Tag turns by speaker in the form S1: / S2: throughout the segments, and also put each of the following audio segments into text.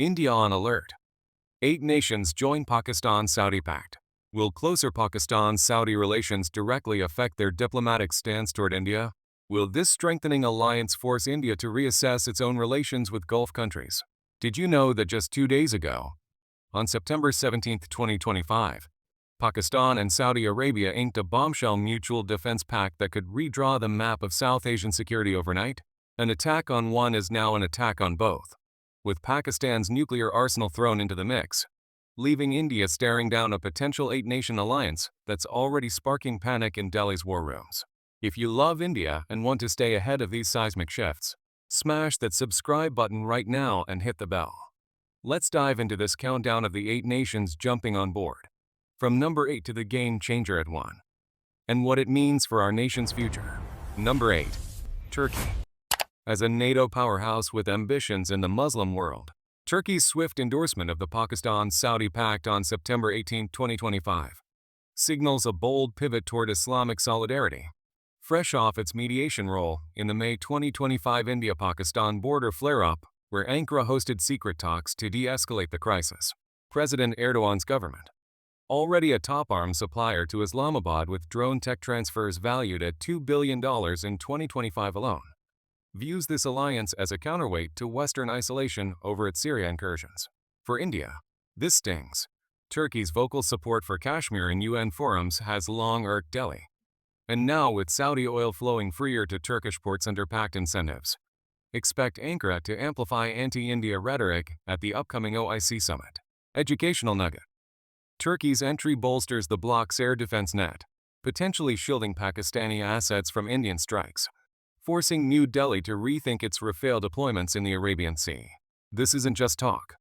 S1: India on alert. 8 nations join Pakistan-Saudi Pact. Will closer Pakistan-Saudi relations directly affect their diplomatic stance toward India? Will this strengthening alliance force India to reassess its own relations with Gulf countries? Did you know that just 2 days ago, on September 17, 2025, Pakistan and Saudi Arabia inked a bombshell mutual defense pact that could redraw the map of South Asian security overnight? An attack on one is now an attack on both, with Pakistan's nuclear arsenal thrown into the mix, leaving India staring down a potential 8-nation alliance that's already sparking panic in Delhi's war rooms. If you love India and want to stay ahead of these seismic shifts, smash that subscribe button right now and hit the bell. Let's dive into this countdown of the 8 nations jumping on board, from number 8 to the game changer at 1, and what it means for our nation's future. Number 8. Turkey. As a NATO powerhouse with ambitions in the Muslim world, Turkey's swift endorsement of the Pakistan-Saudi Pact on September 18, 2025, signals a bold pivot toward Islamic solidarity. Fresh off its mediation role in the May 2025 India-Pakistan border flare-up, where Ankara hosted secret talks to de-escalate the crisis, President Erdogan's government, already a top arms supplier to Islamabad with drone tech transfers valued at $2 billion in 2025 alone, views this alliance as a counterweight to Western isolation over its Syria incursions. For India, this stings. Turkey's vocal support for Kashmir in UN forums has long irked Delhi. And now, with Saudi oil flowing freer to Turkish ports under Pact incentives, expect Ankara to amplify anti-India rhetoric at the upcoming OIC summit. Educational nugget. Turkey's entry bolsters the bloc's air defense net, potentially shielding Pakistani assets from Indian strikes, forcing New Delhi to rethink its Rafale deployments in the Arabian Sea. This isn't just talk.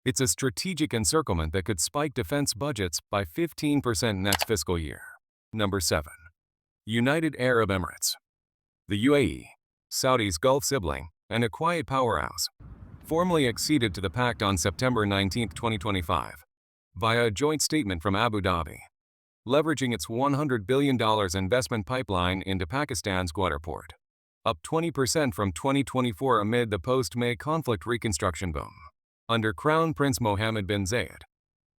S1: It's a strategic encirclement that could spike defense budgets by 15% next fiscal year. Number 7. United Arab Emirates. The UAE, Saudi's Gulf sibling, and a quiet powerhouse, formally acceded to the pact on September 19, 2025, via a joint statement from Abu Dhabi, leveraging its $100 billion investment pipeline into Pakistan's Gwadar port, up 20% from 2024 amid the post-May conflict reconstruction boom. Under Crown Prince Mohammed bin Zayed,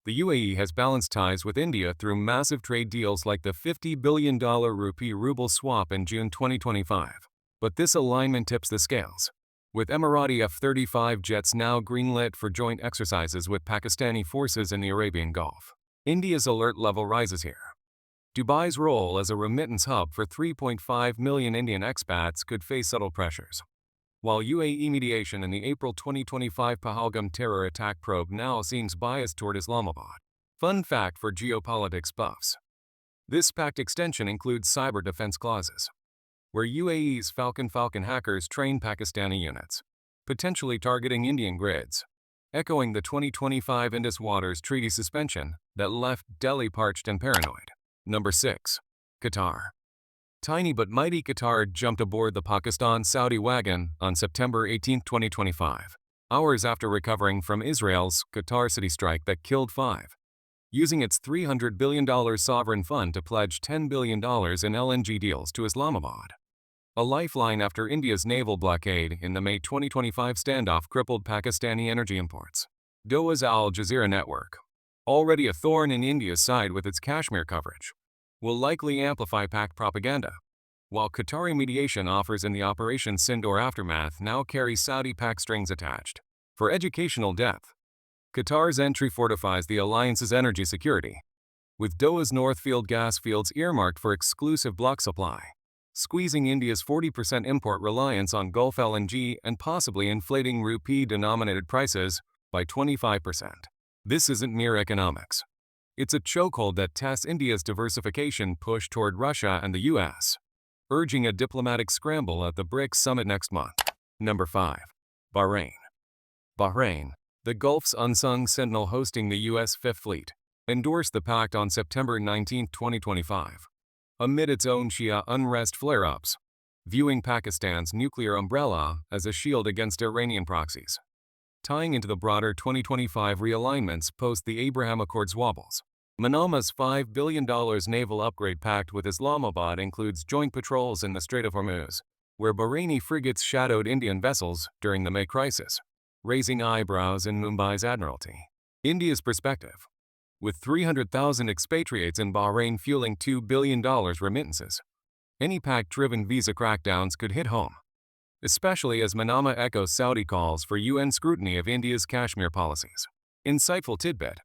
S1: the UAE has balanced ties with India through massive trade deals like the $50 billion rupee-ruble swap in June 2025. But this alignment tips the scales, with Emirati F-35 jets now greenlit for joint exercises with Pakistani forces in the Arabian Gulf. India's alert level rises here. Dubai's role as a remittance hub for 3.5 million Indian expats could face subtle pressures, while UAE mediation in the April 2025 Pahalgam terror attack probe now seems biased toward Islamabad. Fun fact for geopolitics buffs. This pact extension includes cyber defense clauses, where UAE's Falcon hackers train Pakistani units, potentially targeting Indian grids, echoing the 2025 Indus Waters Treaty suspension that left Delhi parched and paranoid. Number 6. Qatar. Tiny but mighty Qatar jumped aboard the Pakistan-Saudi wagon on September 18, 2025, hours after recovering from Israel's Qatar City strike that killed 5, using its $300 billion sovereign fund to pledge $10 billion in LNG deals to Islamabad. A lifeline after India's naval blockade in the May 2025 standoff crippled Pakistani energy imports. Doha's Al Jazeera network, already a thorn in India's side with its Kashmir coverage, will likely amplify Pact propaganda, while Qatari mediation offers in the Operation Sindoor aftermath now carry Saudi Pact strings attached. For educational depth, Qatar's entry fortifies the alliance's energy security, with Doha's North Field gas fields earmarked for exclusive bloc supply, squeezing India's 40% import reliance on Gulf LNG and possibly inflating rupee-denominated prices by 25%. This isn't mere economics. It's a chokehold that tests India's diversification push toward Russia and the US, urging a diplomatic scramble at the BRICS summit next month. Number 5. Bahrain. Bahrain, the Gulf's unsung sentinel hosting the US Fifth Fleet, endorsed the pact on September 19, 2025, amid its own Shia unrest flare-ups, viewing Pakistan's nuclear umbrella as a shield against Iranian proxies. Tying into the broader 2025 realignments post the Abraham Accords wobbles, Manama's $5 billion naval upgrade pact with Islamabad includes joint patrols in the Strait of Hormuz, where Bahraini frigates shadowed Indian vessels during the May crisis. raising eyebrows in Mumbai's Admiralty. India's perspective. With 300,000 expatriates in Bahrain fueling $2 billion remittances, any Pact-driven visa crackdowns could hit home, especially as Manama echoes Saudi calls for UN scrutiny of India's Kashmir policies. Insightful tidbit.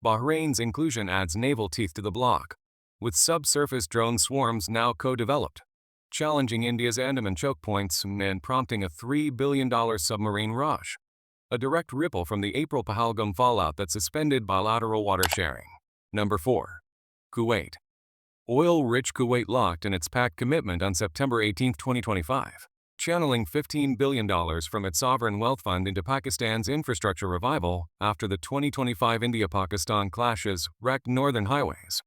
S1: Bahrain's inclusion adds naval teeth to the bloc, with subsurface drone swarms now co-developed, challenging India's Andaman choke points and prompting a $3 billion submarine rush, a direct ripple from the April Pahalgam fallout that suspended bilateral water sharing. Number 4. Kuwait. Oil-rich Kuwait locked in its Pact commitment on September 18, 2025, channeling $15 billion from its sovereign wealth fund into Pakistan's infrastructure revival after the 2025 India-Pakistan clashes wrecked northern highways.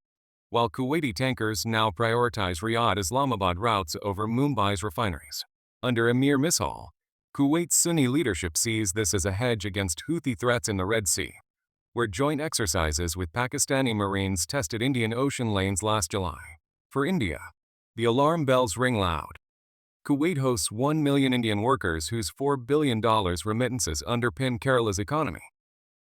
S1: While Kuwaiti tankers now prioritize Riyadh-Islamabad routes over Mumbai's refineries. Under Emir Misal, Kuwait's Sunni leadership sees this as a hedge against Houthi threats in the Red Sea, where joint exercises with Pakistani Marines tested Indian Ocean lanes last July. For India, the alarm bells ring loud. Kuwait hosts 1 million Indian workers whose $4 billion remittances underpin Kerala's economy,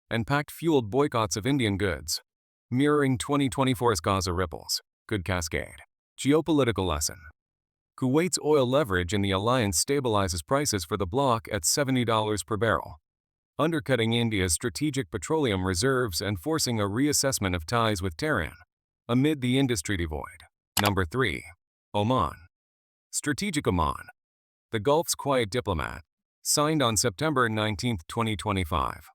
S1: and Pact-fueled boycotts of Indian goods, mirroring 2024's Gaza ripples, could cascade. Geopolitical lesson. Kuwait's oil leverage in the alliance stabilizes prices for the bloc at $70 per barrel, undercutting India's strategic petroleum reserves and forcing a reassessment of ties with Tehran, amid the industry devoid. Number 3. Oman. Strategic Oman, the Gulf's quiet diplomat, signed on September 19, 2025.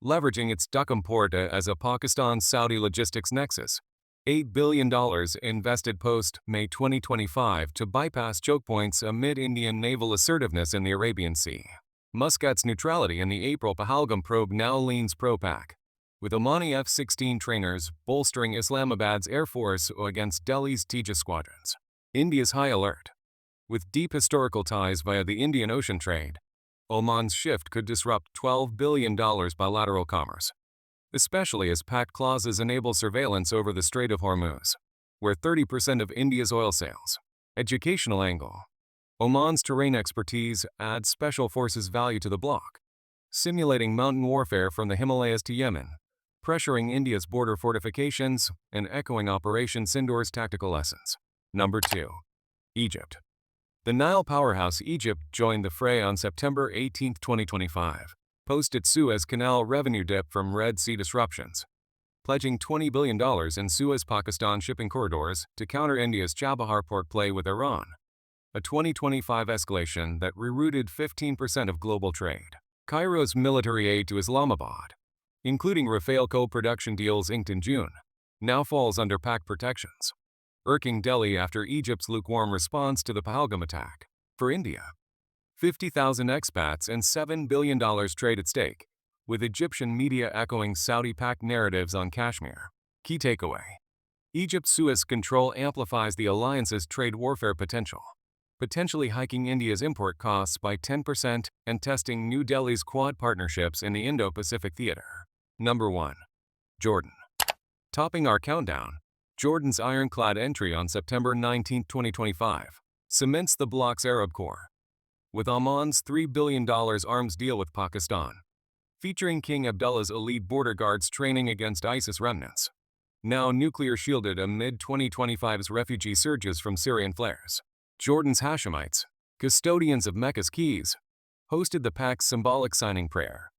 S1: Leveraging its Duqm port as a Pakistan-Saudi logistics nexus, $8 billion invested post-May 2025 to bypass choke points amid Indian naval assertiveness in the Arabian Sea. Muscat's neutrality in the April Pahalgam probe now leans pro-Pak, with Omani F-16 trainers bolstering Islamabad's air force against Delhi's Tejas squadrons. India's high alert. With deep historical ties via the Indian Ocean trade, Oman's shift could disrupt $12 billion bilateral commerce, especially as Pact clauses enable surveillance over the Strait of Hormuz, where 30% of India's oil sales. Educational angle. Oman's terrain expertise adds special forces value to the bloc, simulating mountain warfare from the Himalayas to Yemen, pressuring India's border fortifications and echoing Operation Sindoor's tactical lessons. Number 2. Egypt. The Nile powerhouse Egypt joined the fray on September 18, 2025, post its Suez Canal revenue dip from Red Sea disruptions, pledging $20 billion in Suez-Pakistan shipping corridors to counter India's Chabahar port play with Iran, a 2025 escalation that rerouted 15% of global trade. Cairo's military aid to Islamabad, including Rafale co-production deals inked in June, now falls under Pact protections, irking Delhi after Egypt's lukewarm response to the Pahalgam attack. For India, 50,000 expats and $7 billion trade at stake, with Egyptian media echoing Saudi Pact narratives on Kashmir. Key takeaway. Egypt's Suez control amplifies the alliance's trade warfare potential, potentially hiking India's import costs by 10% and testing New Delhi's Quad partnerships in the Indo-Pacific theater. Number 1. Jordan. Topping our countdown, Jordan's ironclad entry on September 19, 2025, cements the bloc's Arab core, with Oman's $3 billion arms deal with Pakistan, featuring King Abdullah's elite border guards training against ISIS remnants, now nuclear-shielded amid 2025's refugee surges from Syrian flares. Jordan's Hashemites, custodians of Mecca's keys, hosted the Pact's symbolic signing prayer,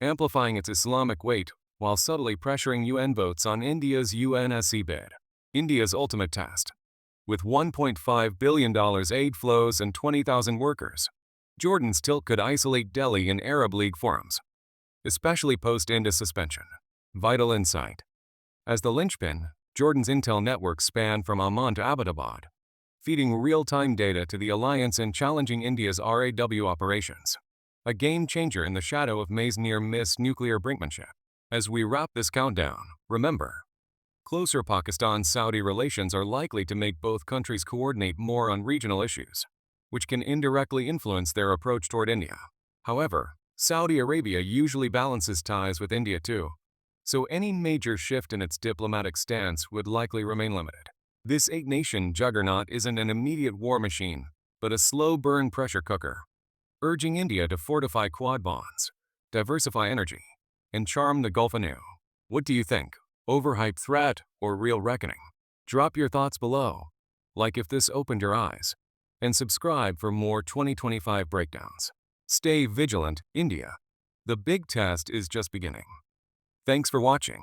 S1: amplifying its Islamic weight while subtly pressuring UN votes on India's UNSC bid. India's ultimate test. With $1.5 billion aid flows and 20,000 workers, Jordan's tilt could isolate Delhi in Arab League forums, especially post-India suspension. Vital insight. As the linchpin, Jordan's intel networks span from Amman to Abbottabad, feeding real-time data to the alliance and challenging India's RAW operations. A game-changer in the shadow of May's near-miss nuclear brinkmanship. As we wrap this countdown, remember, closer Pakistan-Saudi relations are likely to make both countries coordinate more on regional issues, which can indirectly influence their approach toward India. However, Saudi Arabia usually balances ties with India too, so any major shift in its diplomatic stance would likely remain limited. This eight-nation juggernaut isn't an immediate war machine, but a slow-burn pressure cooker, urging India to fortify Quad bonds, diversify energy, and charm the Gulf anew. What do you think? Overhyped threat or real reckoning? Drop your thoughts below. Like if this opened your eyes. And subscribe for more 2025 breakdowns. Stay vigilant, India. The big test is just beginning. Thanks for watching.